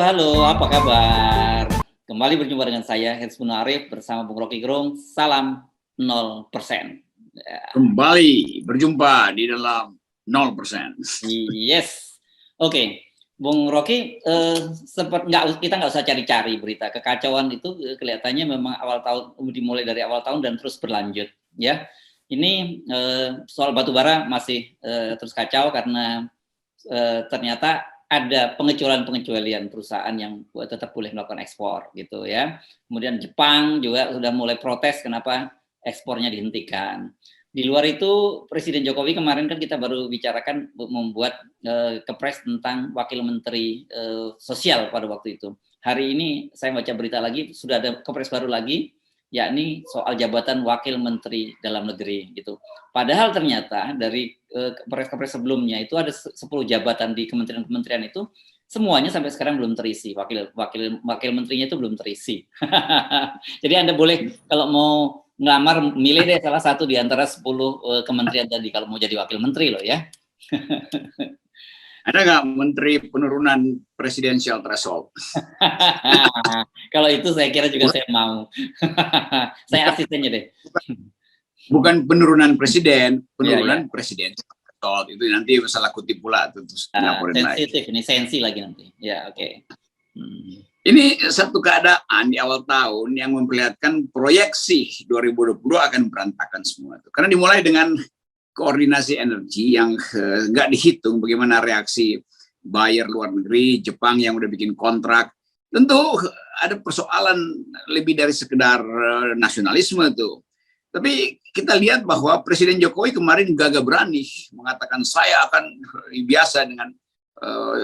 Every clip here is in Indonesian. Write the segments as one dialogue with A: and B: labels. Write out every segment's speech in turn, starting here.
A: Halo, apa kabar? Kembali berjumpa dengan saya, Hetsbun Arif, bersama Bung Rocky Gerung. Salam 0%.
B: Kembali berjumpa di dalam 0%.
A: Yes. Oke, Bung Rocky, kita nggak usah cari-cari berita. Kekacauan itu kelihatannya memang dimulai dari awal tahun dan terus berlanjut. Ya, ini soal batubara masih terus kacau karena ternyata ada pengecualian perusahaan yang tetap boleh melakukan ekspor gitu ya. Kemudian Jepang juga sudah mulai protes kenapa ekspornya dihentikan. Di luar itu Presiden Jokowi kemarin kan kita baru bicarakan membuat kepres tentang Wakil Menteri Sosial pada waktu itu. Hari ini saya baca berita lagi sudah ada kepres baru lagi, yakni soal jabatan Wakil Menteri Dalam Negeri gitu. Padahal ternyata dari kepres-kepres sebelumnya itu ada 10 jabatan di kementerian-kementerian itu semuanya sampai sekarang belum terisi, wakil menterinya itu belum terisi. Jadi Anda boleh kalau mau ngelamar milih deh salah satu di antara 10 kementerian tadi kalau mau jadi wakil menteri loh ya.
B: Ada nggak menteri penurunan presidensial threshold?
A: Kalau itu saya kira juga saya mau. Saya asistennya deh.
B: Bukan penurunan presiden, penurunan presiden threshold itu nanti masalah kutip pula terus dilaporin lagi.
A: Sensitif ini, sensi lagi nanti. Ya, oke.
B: Ini satu keadaan di awal tahun yang memperlihatkan proyeksi 2020 akan berantakan semua. Karena dimulai dengan koordinasi energi yang nggak dihitung bagaimana reaksi buyer luar negeri, Jepang yang udah bikin kontrak. Tentu ada persoalan lebih dari sekedar nasionalisme tuh. Tapi kita lihat bahwa Presiden Jokowi kemarin gagah berani mengatakan saya akan biasa dengan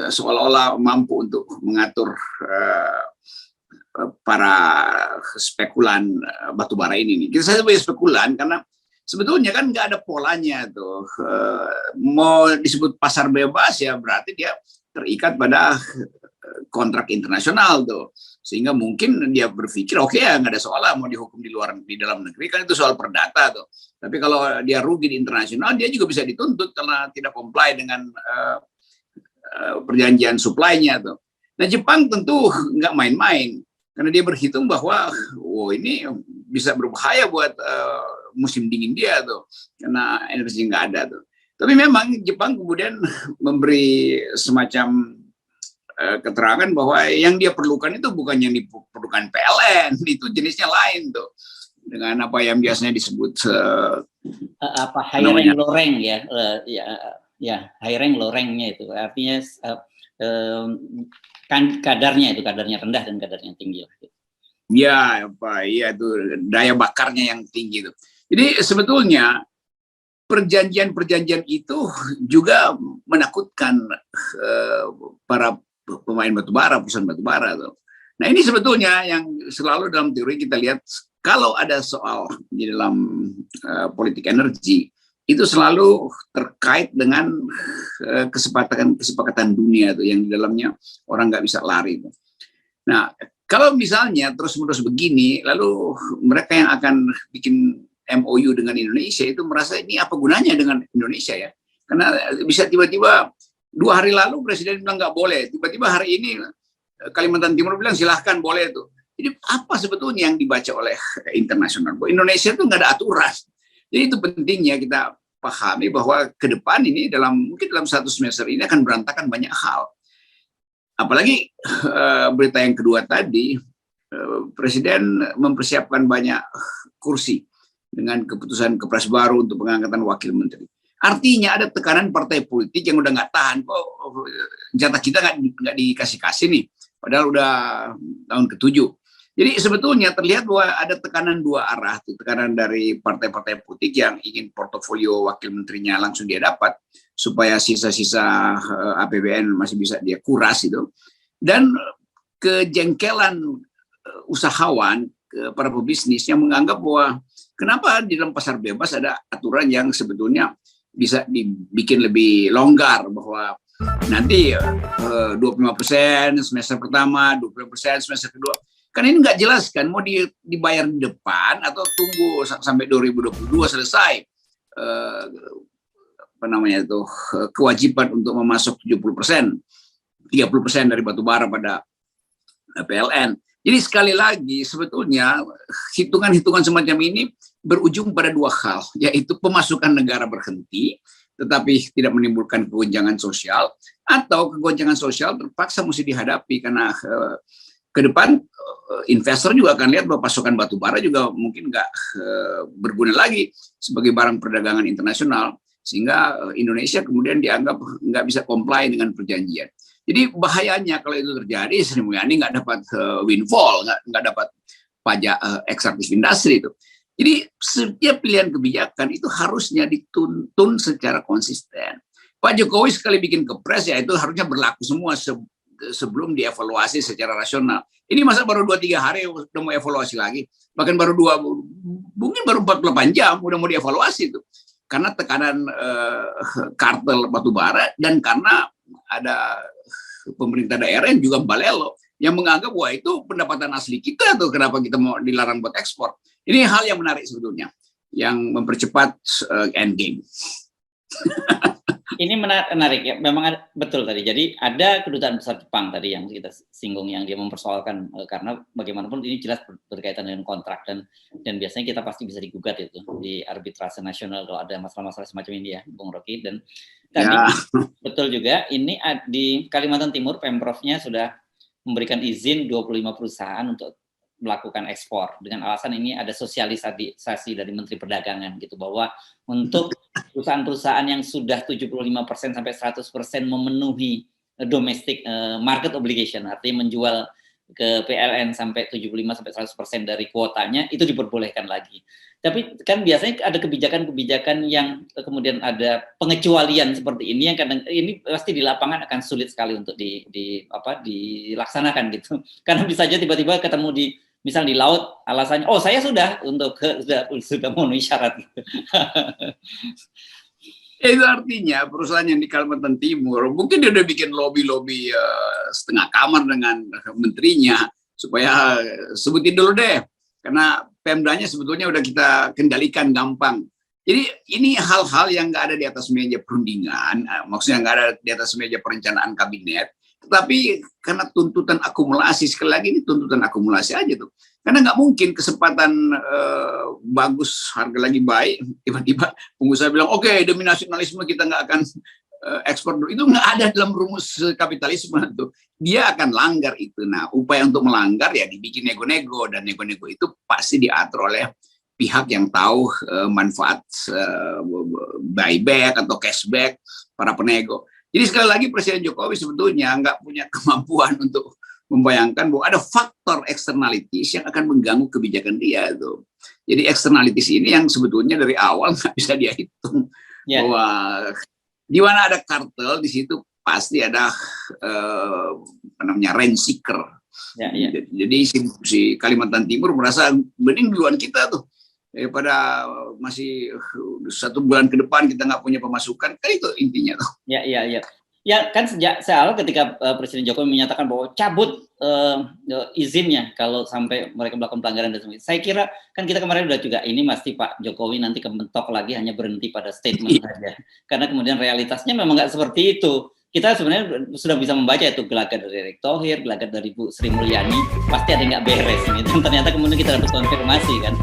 B: seolah-olah mampu untuk mengatur para spekulan batubara ini. Kita sebagai spekulan karena sebetulnya kan nggak ada polanya tuh. Mau disebut pasar bebas ya berarti dia terikat pada kontrak internasional tuh, sehingga mungkin dia berpikir oke ya nggak ada soal mau dihukum di dalam negeri kan itu soal perdata tuh. Tapi kalau dia rugi di internasional dia juga bisa dituntut karena tidak comply dengan perjanjian supply-nya tuh. Nah Jepang tentu nggak main-main karena dia berhitung bahwa ini bisa berbahaya buat musim dingin dia tuh karena energi nggak ada tuh. Tapi memang Jepang kemudian memberi semacam keterangan bahwa yang dia perlukan itu bukan yang diperlukan PLN, itu jenisnya lain tuh dengan apa yang biasanya disebut
A: high rank low rank ya high rank low ranknya itu artinya kadarnya rendah dan kadarnya tinggi.
B: Ya itu daya bakarnya yang tinggi itu. Jadi sebetulnya perjanjian itu juga menakutkan para pemain batubara, perusahaan batubara tuh. Nah ini sebetulnya yang selalu dalam teori kita lihat kalau ada soal di dalam politik energi itu selalu terkait dengan kesepakatan dunia tuh yang di dalamnya orang nggak bisa lari tuh. Nah kalau misalnya terus-menerus begini lalu mereka yang akan bikin MOU dengan Indonesia itu merasa ini apa gunanya dengan Indonesia ya, karena bisa tiba-tiba 2 hari lalu Presiden bilang nggak boleh, tiba-tiba hari ini Kalimantan Timur bilang silahkan boleh tuh. Jadi apa sebetulnya yang dibaca oleh internasional? Bahwa Indonesia itu nggak ada aturan. Jadi itu pentingnya kita pahami bahwa ke depan ini mungkin dalam 1 semester ini akan berantakan banyak hal. Apalagi berita yang kedua tadi, Presiden mempersiapkan banyak kursi dengan keputusan kepres baru untuk pengangkatan wakil menteri. Artinya ada tekanan partai politik yang udah nggak tahan kok jatah kita nggak dikasih nih, padahal udah tahun ke-7. Jadi sebetulnya terlihat bahwa ada tekanan 2 arah, tekanan dari partai-partai politik yang ingin portofolio wakil menterinya langsung dia dapat supaya sisa-sisa APBN masih bisa dia kuras itu, dan kejengkelan usahawan para pebisnis yang menganggap bahwa kenapa di dalam pasar bebas ada aturan yang sebetulnya bisa dibikin lebih longgar bahwa nanti 25% semester pertama, 20% semester kedua. Kan ini nggak jelas kan mau dibayar di depan atau tunggu sampai 2022 selesai. eh, apa namanya itu kewajiban untuk memasok 70%, 30% dari batu bara pada PLN. Jadi sekali lagi sebetulnya hitungan-hitungan semacam ini berujung pada dua hal, yaitu pemasukan negara berhenti, tetapi tidak menimbulkan kegonjangan sosial, atau kegonjangan sosial terpaksa mesti dihadapi karena ke depan investor juga akan lihat bahwa pasokan batu bara juga mungkin nggak berguna lagi sebagai barang perdagangan internasional, sehingga Indonesia kemudian dianggap nggak bisa comply dengan perjanjian. Jadi bahayanya kalau itu terjadi, Sri Mulyani nggak dapat windfall, nggak dapat pajak ekstraktif industri itu. Jadi setiap pilihan kebijakan itu harusnya dituntun secara konsisten. Pak Jokowi sekali bikin kepres ya itu harusnya berlaku semua sebelum dievaluasi secara rasional. Ini masa baru 2-3 hari udah mau evaluasi lagi, bahkan mungkin baru 48 jam udah mau dievaluasi itu. Karena tekanan kartel batubara dan karena ada pemerintah daerah yang juga balelo yang menganggap wah itu pendapatan asli kita tuh, kenapa kita mau dilarang buat ekspor. Ini hal yang menarik sebetulnya yang mempercepat end game.
A: Ini menarik ya, memang betul tadi. Jadi ada kedutaan besar Jepang tadi yang kita singgung, yang dia mempersoalkan karena bagaimanapun ini jelas berkaitan dengan kontrak dan biasanya kita pasti bisa digugat itu di arbitrase nasional kalau ada masalah-masalah semacam ini ya, Bung Rocky. Dan tadi betul juga ini di Kalimantan Timur Pemprovnya sudah memberikan izin 25 perusahaan untuk melakukan ekspor dengan alasan ini ada sosialisasi dari Menteri Perdagangan gitu, bahwa untuk perusahaan-perusahaan yang sudah 75% sampai 100% memenuhi domestic market obligation, artinya menjual ke PLN sampai 75 sampai 100% dari kuotanya, itu diperbolehkan lagi. Tapi kan biasanya ada kebijakan-kebijakan yang kemudian ada pengecualian seperti ini yang kadang ini pasti di lapangan akan sulit sekali untuk dilaksanakan gitu. Karena bisa aja tiba-tiba ketemu misal di laut, alasannya, oh saya sudah memenuhi syarat.
B: Itu artinya perusahaan yang di Kalimantan Timur, mungkin dia udah bikin lobby-lobby setengah kamar dengan menterinya, supaya sebutin dulu deh, karena Pemdanya sebetulnya udah kita kendalikan gampang. Jadi ini hal-hal yang nggak ada di atas meja perundingan, maksudnya nggak ada di atas meja perencanaan kabinet, tetapi karena tuntutan akumulasi, sekali lagi ini tuntutan akumulasi aja tuh. Karena nggak mungkin kesempatan bagus, harga lagi baik, tiba-tiba pengusaha bilang, oke, demi nasionalisme kita nggak akan ekspor dulu. Itu nggak ada dalam rumus kapitalisme tuh. Dia akan langgar itu. Nah, upaya untuk melanggar ya dibikin nego-nego, dan nego-nego itu pasti diatur oleh pihak yang tahu manfaat buyback atau cashback para penego. Jadi sekali lagi Presiden Jokowi sebetulnya nggak punya kemampuan untuk membayangkan bahwa ada faktor externalities yang akan mengganggu kebijakan dia itu. Jadi externalities ini yang sebetulnya dari awal nggak bisa dia hitung. Bahwa di mana ada kartel, di situ pasti ada rent seeker. Jadi si Kalimantan Timur merasa mending duluan kita tuh, daripada masih 1 bulan ke depan kita nggak punya pemasukan, kan itu intinya tuh.
A: Ya kan sejak awal ketika Presiden Jokowi menyatakan bahwa cabut izinnya kalau sampai mereka melakukan pelanggaran dan sebagainya. Saya kira kan kita kemarin udah juga ini pasti Pak Jokowi nanti kementok lagi hanya berhenti pada statement saja. Karena kemudian realitasnya memang nggak seperti itu. Kita sebenarnya sudah bisa membaca itu gelagat dari Erick Thohir, gelagat dari Bu Sri Mulyani, pasti ada yang nggak beres ini. Dan ternyata kemudian kita dapat konfirmasi kan.